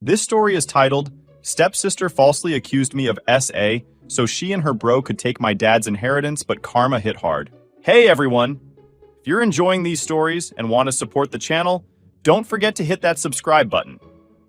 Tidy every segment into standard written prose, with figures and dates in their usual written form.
This story is titled, Stepsister Falsely Accused Me of SA, so she and her bro could take my dad's inheritance, but karma hit hard. Hey everyone! If you're enjoying these stories and want to support the channel, don't forget to hit that subscribe button.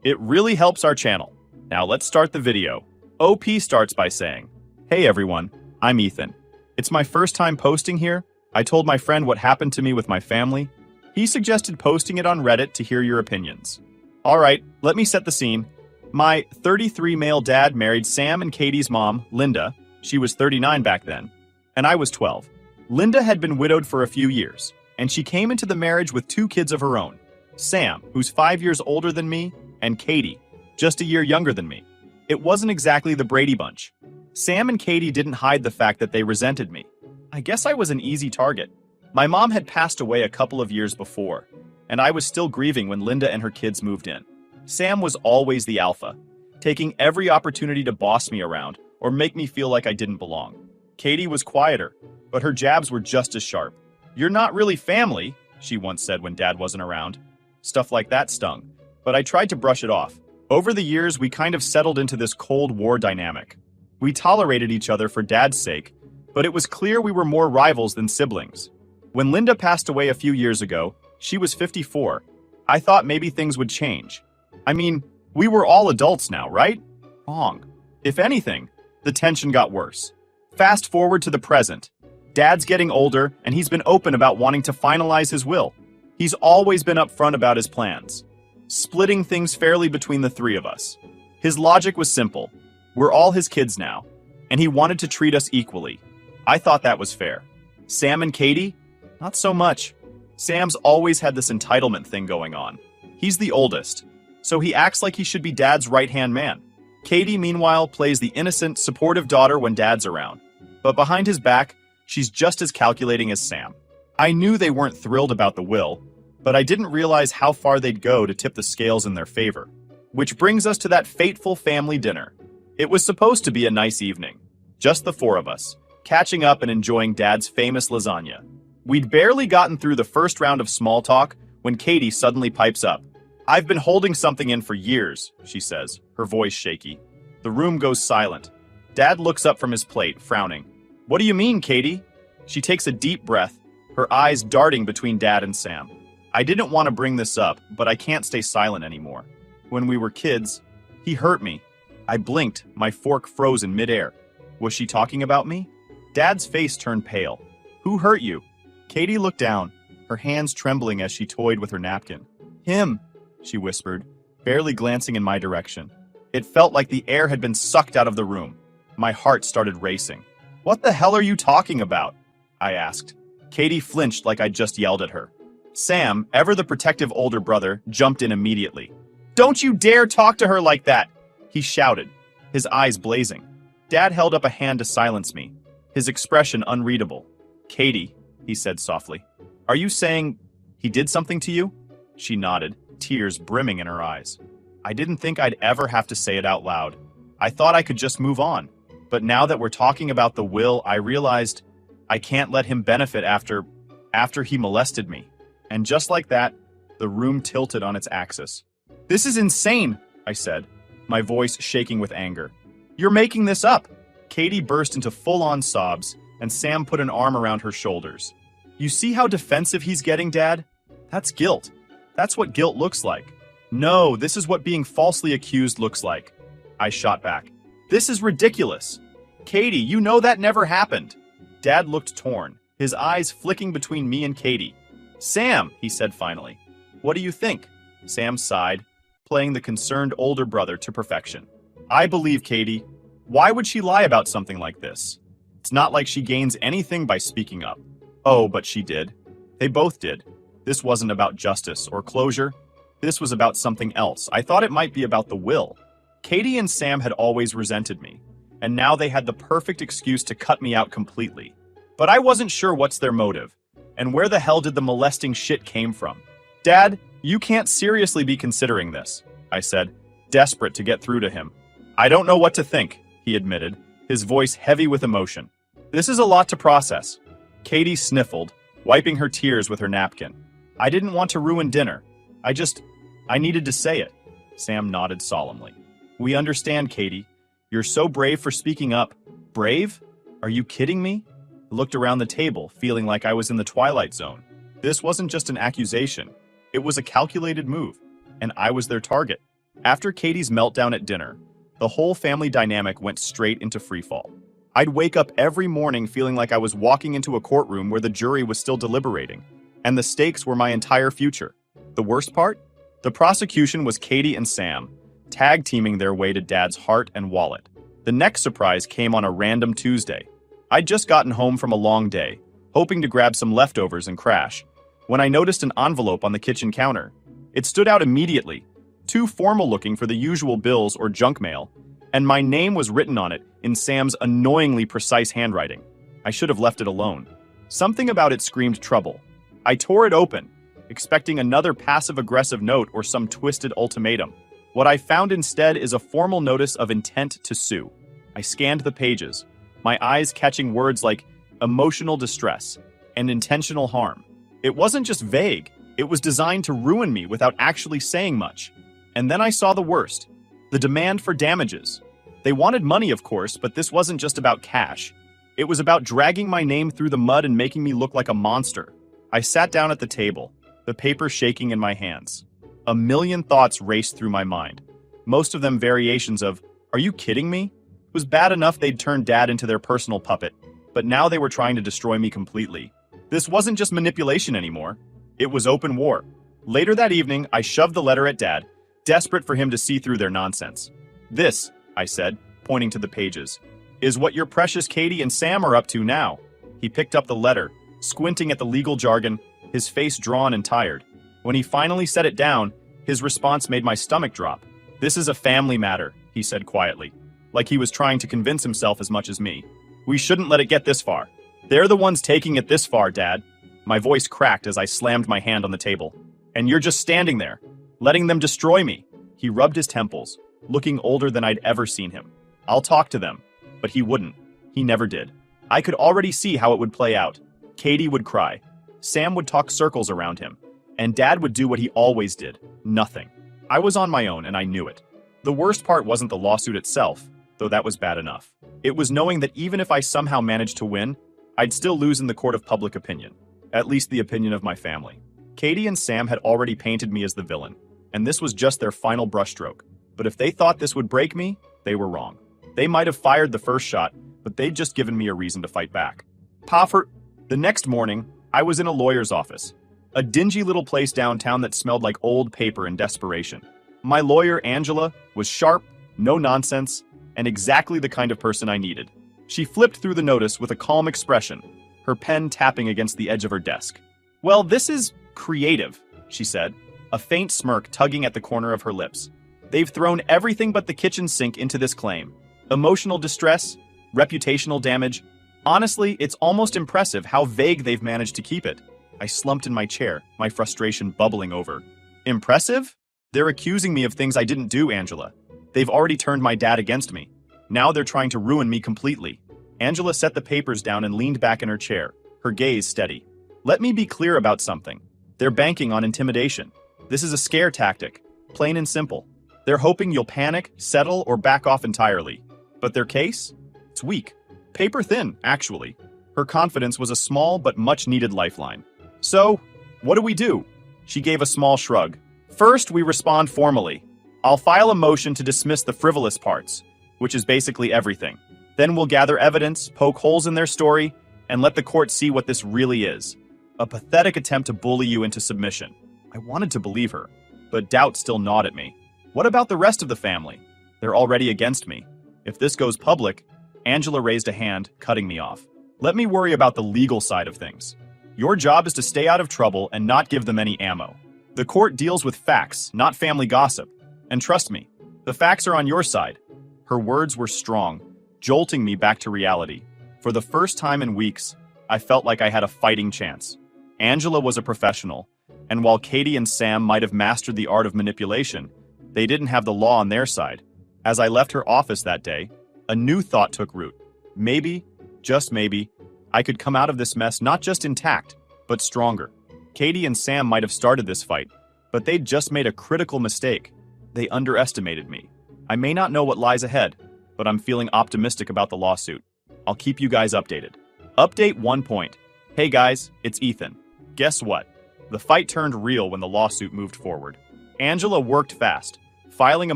It really helps our channel. Now let's start the video. OP starts by saying, Hey everyone, I'm Ethan. It's my first time posting here. I told my friend what happened to me with my family. He suggested posting it on Reddit to hear your opinions. Alright, let me set the scene. My 33 male dad married Sam and Katie's mom, Linda. She was 39 back then, and I was 12. Linda had been widowed for a few years, and she came into the marriage with 2 kids of her own. Sam, who's 5 years older than me, and Katie, just a year younger than me. It wasn't exactly the Brady Bunch. Sam and Katie didn't hide the fact that they resented me. I guess I was an easy target. My mom had passed away a couple of years before, and I was still grieving when Linda and her kids moved in. Sam was always the alpha, taking every opportunity to boss me around or make me feel like I didn't belong. Katie was quieter, but her jabs were just as sharp. You're not really family, she once said when Dad wasn't around. Stuff like that stung, but I tried to brush it off. Over the years, we kind of settled into this Cold War dynamic. We tolerated each other for Dad's sake, but it was clear we were more rivals than siblings. When Linda passed away a few years ago, she was 54. I thought maybe things would change. I mean, we were all adults now, right? Wrong. If anything, the tension got worse. Fast forward to the present. Dad's getting older, and he's been open about wanting to finalize his will. He's always been upfront about his plans, splitting things fairly between the 3 of us. His logic was simple. We're all his kids now, and he wanted to treat us equally. I thought that was fair. Sam and Katie? Not so much. Sam's always had this entitlement thing going on. He's the oldest, so he acts like he should be Dad's right-hand man. Katie, meanwhile, plays the innocent, supportive daughter when Dad's around. But behind his back, she's just as calculating as Sam. I knew they weren't thrilled about the will, but I didn't realize how far they'd go to tip the scales in their favor. Which brings us to that fateful family dinner. It was supposed to be a nice evening. Just the 4 of us, catching up and enjoying Dad's famous lasagna. We'd barely gotten through the first round of small talk when Katie suddenly pipes up. I've been holding something in for years, she says, her voice shaky. The room goes silent. Dad looks up from his plate, frowning. What do you mean, Katie? She takes a deep breath, her eyes darting between Dad and Sam. I didn't want to bring this up, but I can't stay silent anymore. When we were kids, he hurt me. I blinked, my fork froze in midair. Was she talking about me? Dad's face turned pale. Who hurt you? Katie looked down, her hands trembling as she toyed with her napkin. Him, she whispered, barely glancing in my direction. It felt like the air had been sucked out of the room. My heart started racing. What the hell are you talking about? I asked. Katie flinched like I'd just yelled at her. Sam, ever the protective older brother, jumped in immediately. Don't you dare talk to her like that! He shouted, his eyes blazing. Dad held up a hand to silence me, his expression unreadable. Katie, he said softly, are you saying he did something to you? She nodded, tears brimming in her eyes. I didn't think I'd ever have to say it out loud. I thought I could just move on. But now that we're talking about the will, I realized I can't let him benefit after he molested me. And just like that, the room tilted on its axis. This is insane, I said, my voice shaking with anger. You're making this up. Katie burst into full-on sobs, and Sam put an arm around her shoulders. You see how defensive he's getting, Dad? That's guilt. That's what guilt looks like. No, this is what being falsely accused looks like. I shot back. This is ridiculous. Katie, you know that never happened. Dad looked torn, his eyes flicking between me and Katie. Sam, he said finally. What do you think? Sam sighed, playing the concerned older brother to perfection. I believe Katie. Why would she lie about something like this? It's not like she gains anything by speaking up. Oh, but she did. They both did. This wasn't about justice or closure. This was about something else. I thought it might be about the will. Katie and Sam had always resented me, and now they had the perfect excuse to cut me out completely. But I wasn't sure what's their motive, and where the hell did the molesting shit came from? Dad, you can't seriously be considering this, I said, desperate to get through to him. I don't know what to think, he admitted, his voice heavy with emotion. This is a lot to process. Katie sniffled, wiping her tears with her napkin. I didn't want to ruin dinner. I needed to say it. Sam nodded solemnly. We understand, Katie. You're so brave for speaking up. Brave? Are you kidding me? I looked around the table, feeling like I was in the Twilight Zone. This wasn't just an accusation. It was a calculated move, and I was their target. After Katie's meltdown at dinner, the whole family dynamic went straight into freefall. I'd wake up every morning feeling like I was walking into a courtroom where the jury was still deliberating, and the stakes were my entire future. The worst part? The prosecution was Katie and Sam, tag-teaming their way to Dad's heart and wallet. The next surprise came on a random Tuesday. I'd just gotten home from a long day, hoping to grab some leftovers and crash, when I noticed an envelope on the kitchen counter. It stood out immediately, too formal-looking for the usual bills or junk mail, and my name was written on it in Sam's annoyingly precise handwriting. I should have left it alone. Something about it screamed trouble. I tore it open, expecting another passive-aggressive note or some twisted ultimatum. What I found instead is a formal notice of intent to sue. I scanned the pages, my eyes catching words like emotional distress and intentional harm. It wasn't just vague, it was designed to ruin me without actually saying much. And then I saw the worst, the demand for damages. They wanted money, of course, but this wasn't just about cash. It was about dragging my name through the mud and making me look like a monster. I sat down at the table, the paper shaking in my hands. A million thoughts raced through my mind, most of them variations of, "Are you kidding me?" It was bad enough they'd turned Dad into their personal puppet, but now they were trying to destroy me completely. This wasn't just manipulation anymore. It was open war. Later that evening, I shoved the letter at Dad, desperate for him to see through their nonsense. "This," I said, pointing to the pages, "is what your precious Katie and Sam are up to now." He picked up the letter, squinting at the legal jargon, his face drawn and tired. When he finally set it down, his response made my stomach drop. "This is a family matter," he said quietly, like he was trying to convince himself as much as me. "We shouldn't let it get this far. They're the ones taking it this far, Dad." My voice cracked as I slammed my hand on the table. "And you're just standing there, letting them destroy me." He rubbed his temples, looking older than I'd ever seen him. "I'll talk to them." But he wouldn't. He never did. I could already see how it would play out. Katie would cry. Sam would talk circles around him. And Dad would do what he always did. Nothing. I was on my own, and I knew it. The worst part wasn't the lawsuit itself, though that was bad enough. It was knowing that even if I somehow managed to win, I'd still lose in the court of public opinion. At least the opinion of my family. Katie and Sam had already painted me as the villain, and this was just their final brushstroke. But if they thought this would break me, they were wrong. They might have fired the first shot, but they'd just given me a reason to fight back. The next morning, I was in a lawyer's office. A dingy little place downtown that smelled like old paper and desperation. My lawyer, Angela, was sharp, no nonsense, and exactly the kind of person I needed. She flipped through the notice with a calm expression, her pen tapping against the edge of her desk. "Well, this is creative," she said, a faint smirk tugging at the corner of her lips. "They've thrown everything but the kitchen sink into this claim. Emotional distress, reputational damage. Honestly, it's almost impressive how vague they've managed to keep it." I slumped in my chair, my frustration bubbling over. "Impressive? They're accusing me of things I didn't do, Angela. They've already turned my dad against me. Now they're trying to ruin me completely." Angela set the papers down and leaned back in her chair, her gaze steady. "Let me be clear about something. They're banking on intimidation. This is a scare tactic, plain and simple. They're hoping you'll panic, settle, or back off entirely. But their case? It's weak. Paper thin, actually." Her confidence was a small but much-needed lifeline. "So, what do we do?" She gave a small shrug. "First, we respond formally. I'll file a motion to dismiss the frivolous parts, which is basically everything. Then we'll gather evidence, poke holes in their story, and let the court see what this really is. A pathetic attempt to bully you into submission." I wanted to believe her, but doubt still gnawed at me. What about the rest of the family? They're already against me. If this goes public, Angela raised a hand, cutting me off. "Let me worry about the legal side of things. Your job is to stay out of trouble and not give them any ammo. The court deals with facts, not family gossip. And trust me, the facts are on your side." Her words were strong, jolting me back to reality. For the first time in weeks, I felt like I had a fighting chance. Angela was a professional, and while Katie and Sam might have mastered the art of manipulation, they didn't have the law on their side. As I left her office that day, a new thought took root. Maybe, just maybe, I could come out of this mess not just intact, but stronger. Katie and Sam might have started this fight, but they'd just made a critical mistake. they underestimated me. I may not know what lies ahead, but I'm feeling optimistic about the lawsuit. I'll keep you guys updated. Update 1 point. Hey guys, it's Ethan. Guess what? The fight turned real when the lawsuit moved forward. Angela worked fast, filing a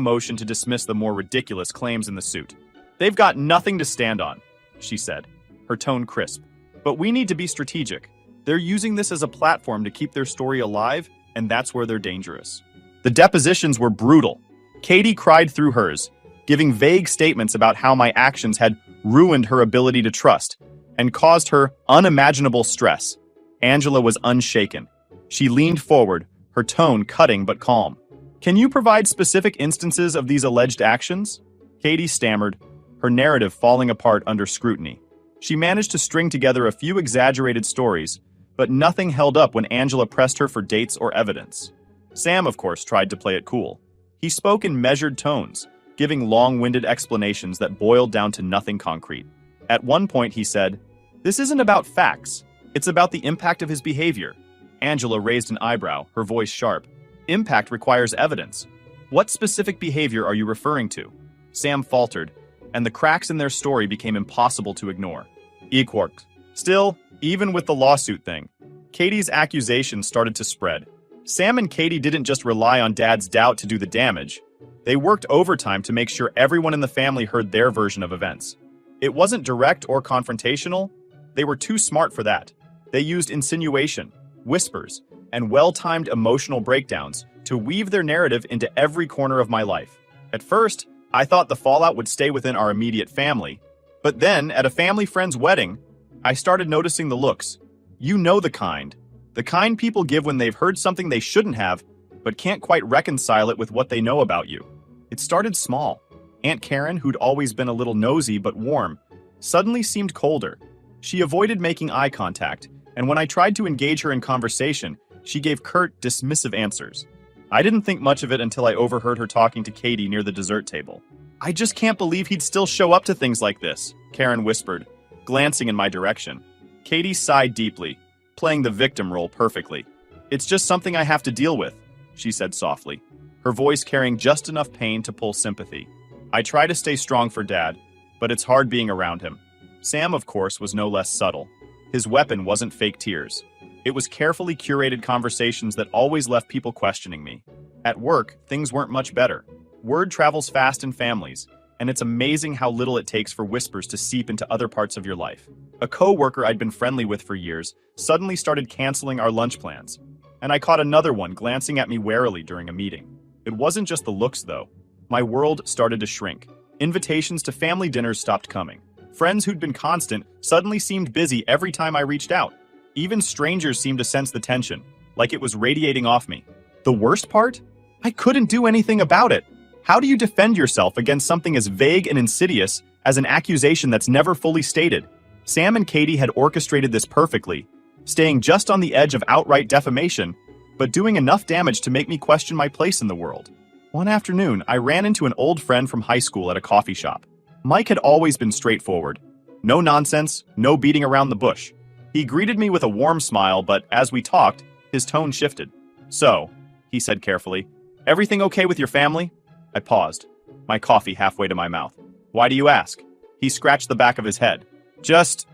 motion to dismiss the more ridiculous claims in the suit. They've got nothing to stand on, she said, her tone crisp. But we need to be strategic. They're using this as a platform to keep their story alive, and that's where they're dangerous. The depositions were brutal. Katie cried through hers, giving vague statements about how my actions had ruined her ability to trust and caused her unimaginable stress. Angela was unshaken. She leaned forward, her tone cutting but calm. Can you provide specific instances of these alleged actions? Katie stammered, her narrative falling apart under scrutiny. She managed to string together a few exaggerated stories, but nothing held up when Angela pressed her for dates or evidence. Sam, of course, tried to play it cool. He spoke in measured tones, giving long-winded explanations that boiled down to nothing concrete. At one point, he said, "This isn't about facts. It's about the impact of his behavior." Angela raised an eyebrow, her voice sharp. "Impact requires evidence. What specific behavior are you referring to?" Sam faltered, and the cracks in their story became impossible to ignore. Equark. Still, even with the lawsuit thing, Katie's accusations started to spread. Sam and Katie didn't just rely on Dad's doubt to do the damage. They worked overtime to make sure everyone in the family heard their version of events. It wasn't direct or confrontational. They were too smart for that. They used insinuation, whispers, and well-timed emotional breakdowns to weave their narrative into every corner of my life. At first, I thought the fallout would stay within our immediate family. But then, at a family friend's wedding, I started noticing the looks. You know the kind. The kind people give when they've heard something they shouldn't have, but can't quite reconcile it with what they know about you. It started small. Aunt Karen, who'd always been a little nosy but warm, suddenly seemed colder. She avoided making eye contact, and when I tried to engage her in conversation, she gave curt, dismissive answers. I didn't think much of it until I overheard her talking to Katie near the dessert table. "I just can't believe he'd still show up to things like this," Karen whispered, glancing in my direction. Katie sighed deeply, playing the victim role perfectly. "It's just something I have to deal with," she said softly, her voice carrying just enough pain to pull sympathy. "I try to stay strong for Dad, but it's hard being around him." Sam, of course, was no less subtle. His weapon wasn't fake tears. It was carefully curated conversations that always left people questioning me. At work, things weren't much better. Word travels fast in families, and it's amazing how little it takes for whispers to seep into other parts of your life. A co-worker I'd been friendly with for years suddenly started canceling our lunch plans, and I caught another one glancing at me warily during a meeting. It wasn't just the looks, though. My world started to shrink. Invitations to family dinners stopped coming. Friends who'd been constant suddenly seemed busy every time I reached out. Even strangers seemed to sense the tension, like it was radiating off me. The worst part? I couldn't do anything about it. How do you defend yourself against something as vague and insidious as an accusation that's never fully stated? Sam and Katie had orchestrated this perfectly, staying just on the edge of outright defamation, but doing enough damage to make me question my place in the world. One afternoon, I ran into an old friend from high school at a coffee shop. Mike had always been straightforward. No nonsense, no beating around the bush. He greeted me with a warm smile, but as we talked, his tone shifted. "So," he said carefully, "everything okay with your family?" I paused, my coffee halfway to my mouth. "Why do you ask?" He scratched the back of his head. "Just,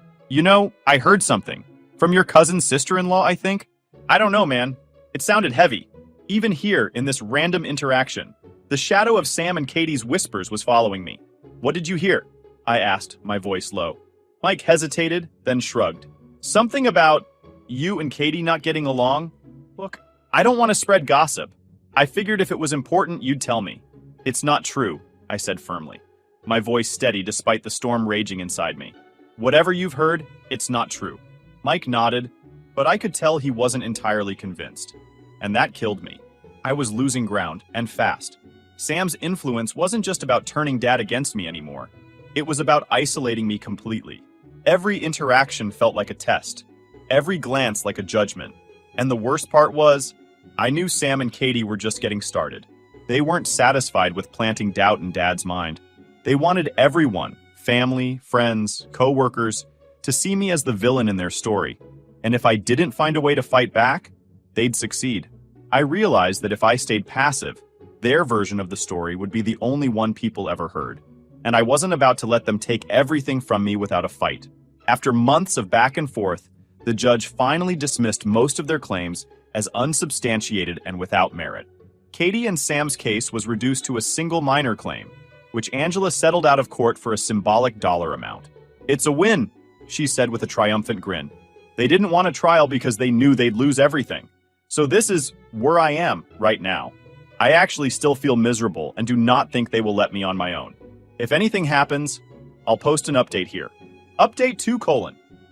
I heard something. From your cousin's sister-in-law, I think? I don't know, man. It sounded heavy. Even here, in this random interaction, the shadow of Sam and Katie's whispers was following me. "What did you hear?" I asked, my voice low. Mike hesitated, then shrugged. "Something about you and Katie not getting along? Look, I don't want to spread gossip. I figured if it was important, you'd tell me." "It's not true," I said firmly, my voice steady despite the storm raging inside me. "Whatever you've heard, it's not true." Mike nodded, but I could tell he wasn't entirely convinced. And that killed me. I was losing ground, and fast. Sam's influence wasn't just about turning Dad against me anymore. It was about isolating me completely. Every interaction felt like a test. Every glance like a judgment. And the worst part was, I knew Sam and Katie were just getting started. They weren't satisfied with planting doubt in Dad's mind. They wanted everyone, family, friends, co-workers, to see me as the villain in their story. And if I didn't find a way to fight back, they'd succeed. I realized that if I stayed passive, Their version of the story would be the only one people ever heard. And I wasn't about to let them take everything from me without a fight. After months of back and forth, the judge finally dismissed most of their claims as unsubstantiated and without merit. Katie and Sam's case was reduced to a single minor claim, which Angela settled out of court for a symbolic dollar amount. "It's a win," she said with a triumphant grin. "They didn't want a trial because they knew they'd lose everything. So this is where I am right now. I actually still feel miserable and do not think they will let me on my own. If anything happens, I'll post an update here. Update 2: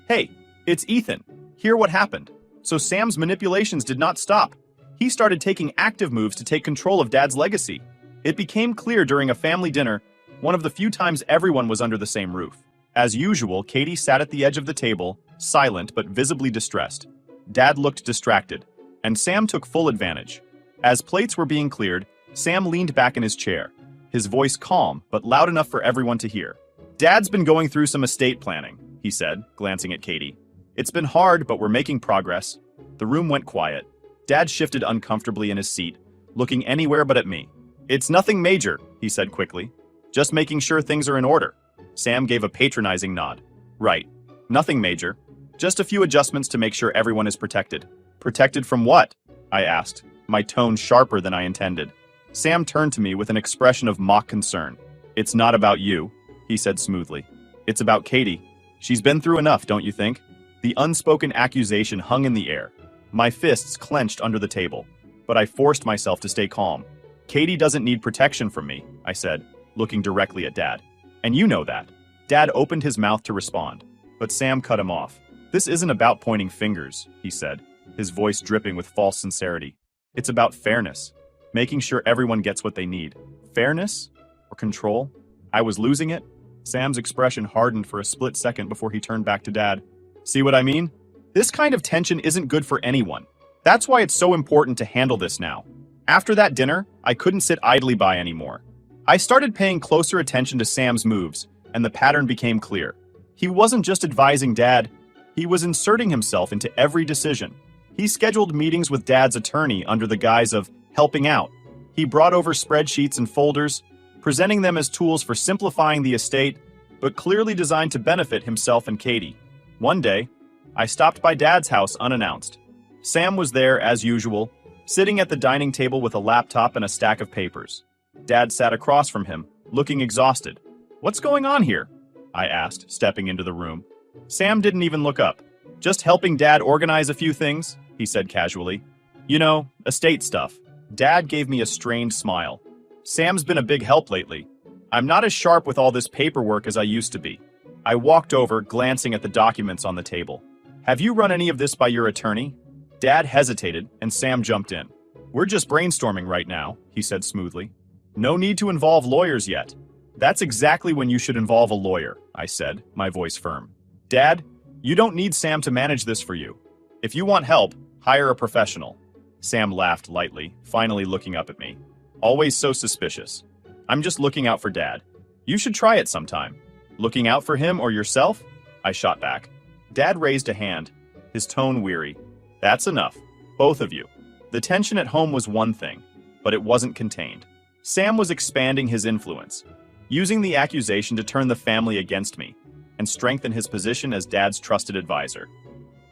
Hey, it's Ethan. Hear what happened." So Sam's manipulations did not stop. He started taking active moves to take control of Dad's legacy. It became clear during a family dinner, one of the few times everyone was under the same roof. As usual, Katie sat at the edge of the table, silent but visibly distressed. Dad looked distracted, and Sam took full advantage. As plates were being cleared, Sam leaned back in his chair, his voice calm but loud enough for everyone to hear. "Dad's been going through some estate planning," he said, glancing at Katie. "It's been hard, but we're making progress." The room went quiet. Dad shifted uncomfortably in his seat, looking anywhere but at me. "It's nothing major," he said quickly. "Just making sure things are in order." Sam gave a patronizing nod. "Right. Nothing major. Just a few adjustments to make sure everyone is protected." "Protected from what?" I asked, my tone sharper than I intended. Sam turned to me with an expression of mock concern. "It's not about you," he said smoothly. "It's about Katie. She's been through enough, don't you think?" The unspoken accusation hung in the air. My fists clenched under the table, but I forced myself to stay calm. "Katie doesn't need protection from me," I said, looking directly at Dad. "And you know that." Dad opened his mouth to respond, but Sam cut him off. "This isn't about pointing fingers," he said, his voice dripping with false sincerity. "It's about fairness, making sure everyone gets what they need." Fairness? Or control? I was losing it. Sam's expression hardened for a split second before he turned back to Dad. "See what I mean? This kind of tension isn't good for anyone. That's why it's so important to handle this now." After that dinner, I couldn't sit idly by anymore. I started paying closer attention to Sam's moves, and the pattern became clear. He wasn't just advising Dad, he was inserting himself into every decision. He scheduled meetings with Dad's attorney under the guise of helping out. He brought over spreadsheets and folders, presenting them as tools for simplifying the estate, but clearly designed to benefit himself and Katie. One day, I stopped by Dad's house unannounced. Sam was there as usual, sitting at the dining table with a laptop and a stack of papers. Dad sat across from him, looking exhausted. "What's going on here?" I asked, stepping into the room. Sam didn't even look up. "Just helping Dad organize a few things," he said casually. "You know, estate stuff." Dad gave me a strained smile. "Sam's been a big help lately. I'm not as sharp with all this paperwork as I used to be." I walked over, glancing at the documents on the table. "Have you run any of this by your attorney?" Dad hesitated, and Sam jumped in. "We're just brainstorming right now," he said smoothly. "No need to involve lawyers yet." "That's exactly when you should involve a lawyer," I said, my voice firm. "Dad, you don't need Sam to manage this for you. If you want help, hire a professional." Sam laughed lightly, finally looking up at me. "Always so suspicious." "I'm just looking out for Dad. You should try it sometime." "Looking out for him or yourself?" I shot back. Dad raised a hand, his tone weary. "That's enough. Both of you." The tension at home was one thing, but it wasn't contained. Sam was expanding his influence, using the accusation to turn the family against me and strengthen his position as Dad's trusted advisor.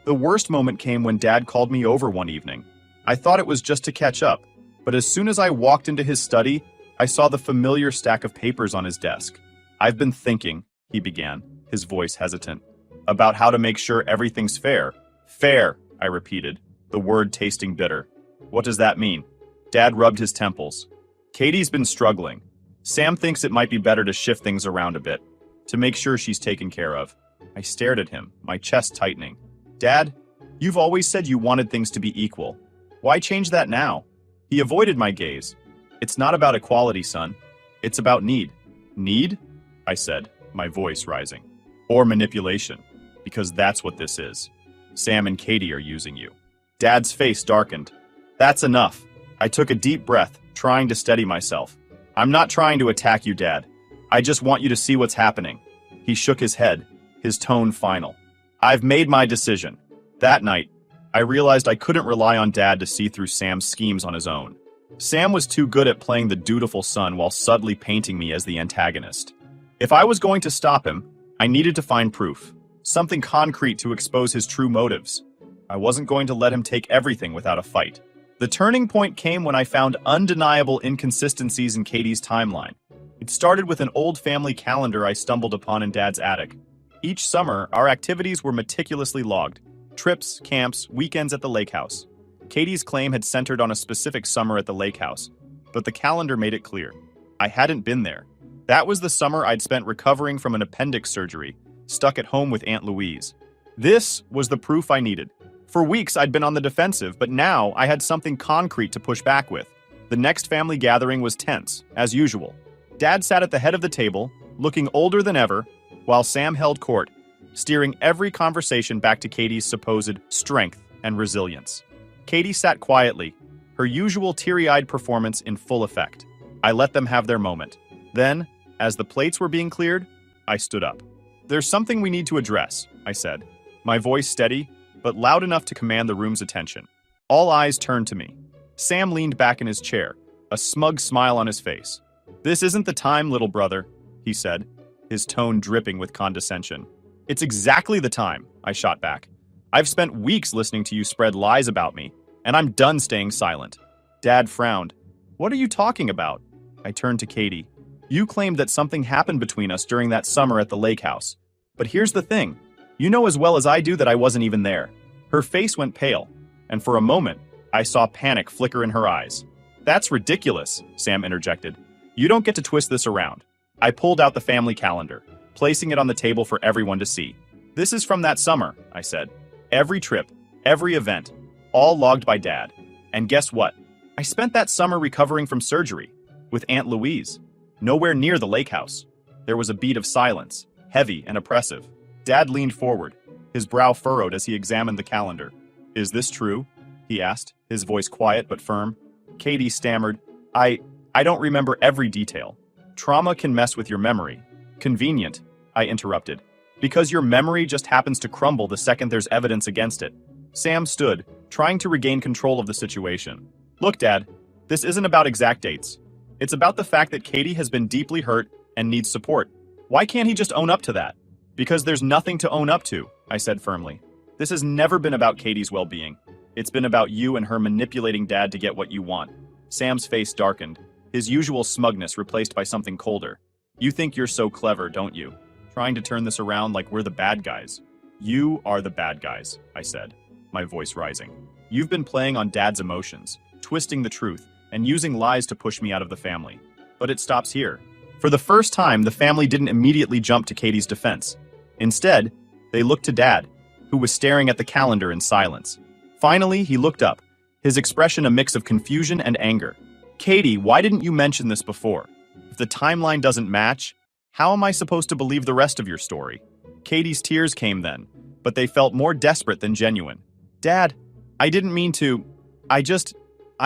The worst moment came when Dad called me over one evening. I thought it was just to catch up, but as soon as I walked into his study, I saw the familiar stack of papers on his desk. "I've been thinking," he began, his voice hesitant, "about how to make sure everything's fair." "Fair," I repeated, the word tasting bitter. "What does that mean?" Dad rubbed his temples. "Katie's been struggling. Sam thinks it might be better to shift things around a bit, to make sure she's taken care of." I stared at him, my chest tightening. "Dad, you've always said you wanted things to be equal. Why change that now?" He avoided my gaze. "It's not about equality, son. It's about need." "Need?" I said, my voice rising. "Or manipulation, because that's what this is. Sam and Katie are using you." Dad's face darkened. "That's enough." I took a deep breath, trying to steady myself. "I'm not trying to attack you, Dad. I just want you to see what's happening." He shook his head, his tone final. "I've made my decision." That night, I realized I couldn't rely on Dad to see through Sam's schemes on his own. Sam was too good at playing the dutiful son while subtly painting me as the antagonist. If I was going to stop him, I needed to find proof, something concrete to expose his true motives. I wasn't going to let him take everything without a fight. The turning point came when I found undeniable inconsistencies in Katie's timeline. It started with an old family calendar I stumbled upon in Dad's attic. Each summer, our activities were meticulously logged: trips, camps, weekends at the lake house. Katie's claim had centered on a specific summer at the lake house, but the calendar made it clear I hadn't been there. That was the summer I'd spent recovering from an appendix surgery, stuck at home with Aunt Louise. This was the proof I needed. For weeks, I'd been on the defensive, but now I had something concrete to push back with. The next family gathering was tense, as usual. Dad sat at the head of the table, looking older than ever, while Sam held court, steering every conversation back to Katie's supposed strength and resilience. Katie sat quietly, her usual teary-eyed performance in full effect. I let them have their moment. Then, as the plates were being cleared, I stood up. "There's something we need to address," I said, my voice steady, but loud enough to command the room's attention. All eyes turned to me. Sam leaned back in his chair, a smug smile on his face. "This isn't the time, little brother," he said, his tone dripping with condescension. "It's exactly the time," I shot back. "I've spent weeks listening to you spread lies about me, and I'm done staying silent." Dad frowned. "What are you talking about?" I turned to Katie. "You claimed that something happened between us during that summer at the lake house. But here's the thing. You know as well as I do that I wasn't even there." Her face went pale, and for a moment, I saw panic flicker in her eyes. "That's ridiculous," Sam interjected. "You don't get to twist this around." I pulled out the family calendar, placing it on the table for everyone to see. "This is from that summer," I said. "Every trip, every event, all logged by Dad. And guess what? I spent that summer recovering from surgery, with Aunt Louise, nowhere near the lake house." There was a beat of silence, heavy and oppressive. Dad leaned forward, his brow furrowed as he examined the calendar. "Is this true?" he asked, his voice quiet but firm. Katie stammered, I don't remember every detail. Trauma can mess with your memory." "Convenient," I interrupted, "because your memory just happens to crumble the second there's evidence against it." Sam stood, trying to regain control of the situation. "Look, Dad, this isn't about exact dates. It's about the fact that Katie has been deeply hurt and needs support. Why can't he just own up to that?" "Because there's nothing to own up to," I said firmly. "This has never been about Katie's well-being. It's been about you and her manipulating Dad to get what you want." Sam's face darkened, his usual smugness replaced by something colder. "You think you're so clever, don't you? Trying to turn this around like we're the bad guys." "You are the bad guys," I said, my voice rising. "You've been playing on Dad's emotions, twisting the truth, and using lies to push me out of the family. But it stops here." For the first time, the family didn't immediately jump to Katie's defense. Instead, they looked to Dad, who was staring at the calendar in silence. Finally, he looked up, his expression a mix of confusion and anger. "Katie, why didn't you mention this before? If the timeline doesn't match, how am I supposed to believe the rest of your story?" Katie's tears came then, but they felt more desperate than genuine. "Dad, I didn't mean to. I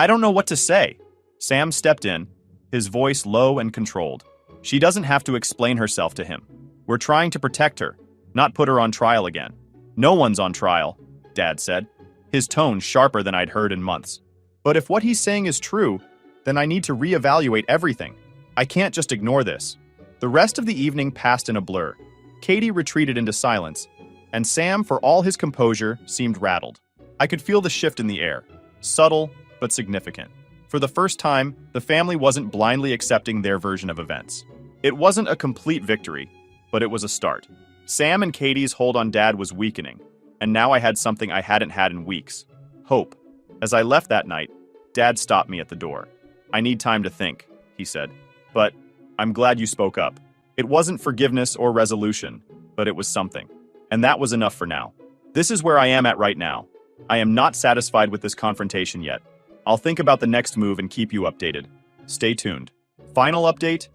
don't know what to say." Sam stepped in, his voice low and controlled. "She doesn't have to explain herself to him. We're trying to protect her, not put her on trial again." "No one's on trial," Dad said, his tone sharper than I'd heard in months. "But if what he's saying is true, then I need to reevaluate everything. I can't just ignore this." The rest of the evening passed in a blur. Katie retreated into silence, and Sam, for all his composure, seemed rattled. I could feel the shift in the air, subtle but significant. For the first time, the family wasn't blindly accepting their version of events. It wasn't a complete victory, but it was a start. Sam and Katie's hold on Dad was weakening, and now I had something I hadn't had in weeks: hope. As I left that night, Dad stopped me at the door. "I need time to think," he said. "But I'm glad you spoke up." It wasn't forgiveness or resolution, but it was something. And that was enough for now. This is where I am at right now. I am not satisfied with this confrontation yet. I'll think about the next move and keep you updated. Stay tuned. Final update?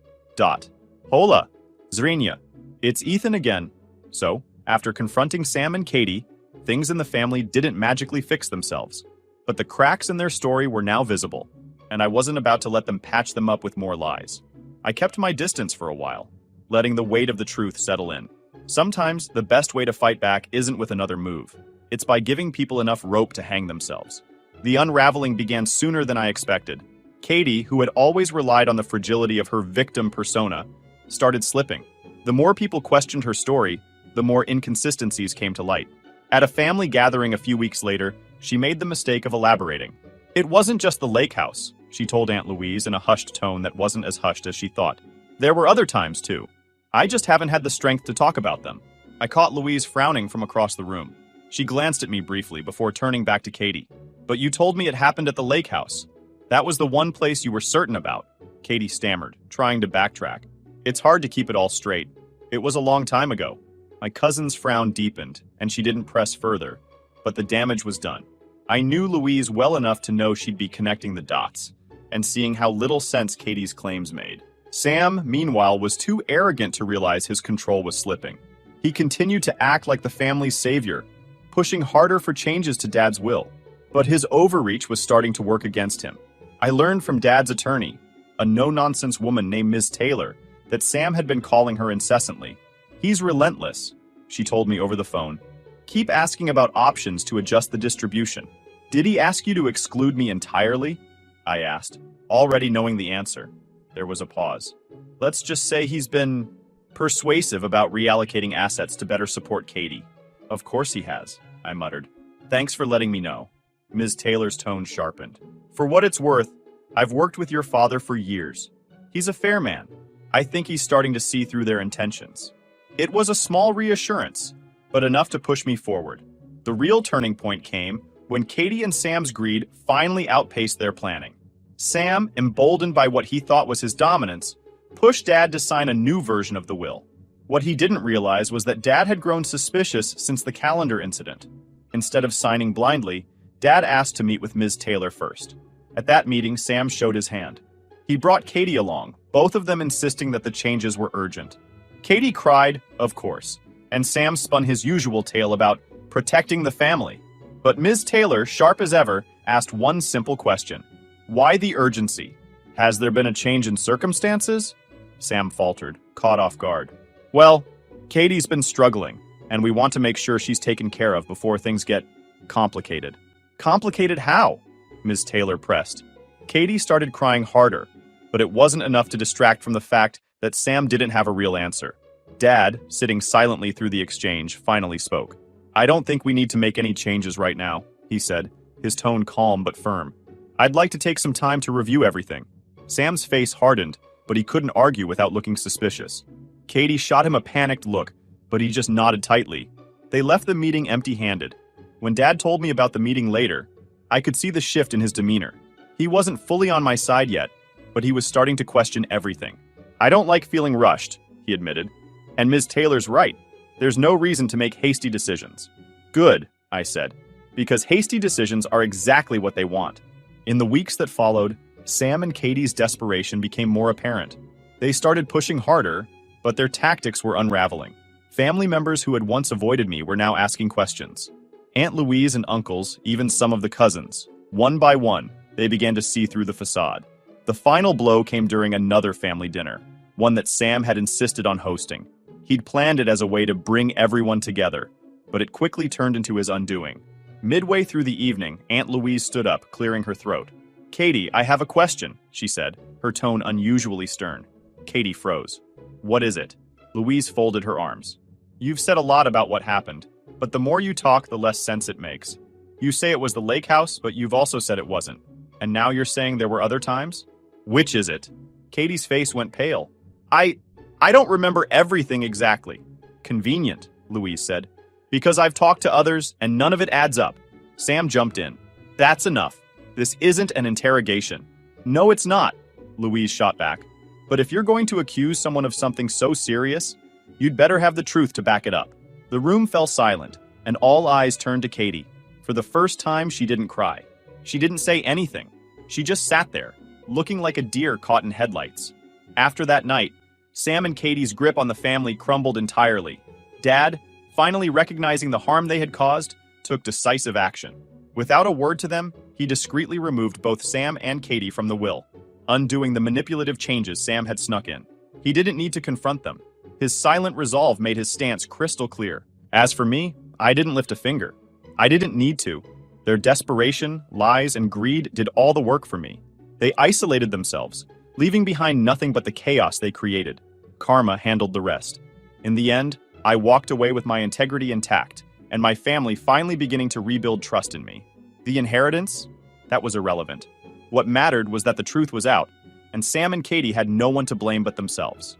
Hola, Zrinya. It's Ethan again. So, after confronting Sam and Katie, things in the family didn't magically fix themselves. But the cracks in their story were now visible, and I wasn't about to let them patch them up with more lies. I kept my distance for a while, letting the weight of the truth settle in. Sometimes, the best way to fight back isn't with another move. It's by giving people enough rope to hang themselves. The unraveling began sooner than I expected. Katie, who had always relied on the fragility of her victim persona, started slipping. The more people questioned her story, the more inconsistencies came to light. At a family gathering a few weeks later, she made the mistake of elaborating. It wasn't just the lake house, she told Aunt Louise in a hushed tone that wasn't as hushed as she thought. There were other times, too. I just haven't had the strength to talk about them. I caught Louise frowning from across the room. She glanced at me briefly before turning back to Katie. But you told me it happened at the lake house. That was the one place you were certain about, Katie stammered, trying to backtrack. It's hard to keep it all straight. It was a long time ago. My cousin's frown deepened, and she didn't press further. But the damage was done. I knew Louise well enough to know she'd be connecting the dots, and seeing how little sense Katie's claims made. Sam, meanwhile, was too arrogant to realize his control was slipping. He continued to act like the family's savior, pushing harder for changes to Dad's will. But his overreach was starting to work against him. I learned from Dad's attorney, a no-nonsense woman named Ms. Taylor, that Sam had been calling her incessantly. He's relentless, she told me over the phone. Keep asking about options to adjust the distribution. Did he ask you to exclude me entirely? I asked, already knowing the answer. There was a pause. Let's just say he's been persuasive about reallocating assets to better support Katie. Of course he has, I muttered. Thanks for letting me know. Ms. Taylor's tone sharpened. For what it's worth, I've worked with your father for years. He's a fair man. I think he's starting to see through their intentions. It was a small reassurance, but enough to push me forward. The real turning point came when Katie and Sam's greed finally outpaced their planning. Sam, emboldened by what he thought was his dominance, pushed Dad to sign a new version of the will. What he didn't realize was that Dad had grown suspicious since the calendar incident. Instead of signing blindly, Dad asked to meet with Ms. Taylor first. At that meeting, Sam showed his hand. He brought Katie along, both of them insisting that the changes were urgent. Katie cried, of course, and Sam spun his usual tale about protecting the family. But Ms. Taylor, sharp as ever, asked one simple question. Why the urgency? Has there been a change in circumstances? Sam faltered, caught off guard. Well, Katie's been struggling, and we want to make sure she's taken care of before things get complicated. Complicated how? Ms. Taylor pressed. Katie started crying harder, but it wasn't enough to distract from the fact that Sam didn't have a real answer. Dad, sitting silently through the exchange, finally spoke. I don't think we need to make any changes right now, he said, his tone calm but firm. I'd like to take some time to review everything. Sam's face hardened, but he couldn't argue without looking suspicious. Katie shot him a panicked look, but he just nodded tightly. They left the meeting empty-handed. When Dad told me about the meeting later, I could see the shift in his demeanor. He wasn't fully on my side yet, but he was starting to question everything. I don't like feeling rushed, he admitted. And Ms. Taylor's right. There's no reason to make hasty decisions. Good, I said, because hasty decisions are exactly what they want. In the weeks that followed, Sam and Katie's desperation became more apparent. They started pushing harder, but their tactics were unraveling. Family members who had once avoided me were now asking questions. Aunt Louise and uncles, even some of the cousins. One by one, they began to see through the facade. The final blow came during another family dinner, one that Sam had insisted on hosting. He'd planned it as a way to bring everyone together, but it quickly turned into his undoing. Midway through the evening, Aunt Louise stood up, clearing her throat. Katie, I have a question, she said, her tone unusually stern. Katie froze. What is it? Louise folded her arms. You've said a lot about what happened, but the more you talk, the less sense it makes. You say it was the lake house, but you've also said it wasn't. And now you're saying there were other times? Which is it? Katie's face went pale. I don't remember everything exactly. Convenient, Louise said. Because I've talked to others, and none of it adds up. Sam jumped in. That's enough. This isn't an interrogation. No, it's not, Louise shot back. But if you're going to accuse someone of something so serious, you'd better have the truth to back it up. The room fell silent, and all eyes turned to Katie. For the first time, she didn't cry. She didn't say anything. She just sat there, looking like a deer caught in headlights. After that night, Sam and Katie's grip on the family crumbled entirely. Dad, finally recognizing the harm they had caused, took decisive action. Without a word to them, he discreetly removed both Sam and Katie from the will, undoing the manipulative changes Sam had snuck in. He didn't need to confront them. His silent resolve made his stance crystal clear. As for me, I didn't lift a finger. I didn't need to. Their desperation, lies, and greed did all the work for me. They isolated themselves, leaving behind nothing but the chaos they created. Karma handled the rest. In the end, I walked away with my integrity intact, and my family finally beginning to rebuild trust in me. The inheritance? That was irrelevant. What mattered was that the truth was out, and Sam and Katie had no one to blame but themselves.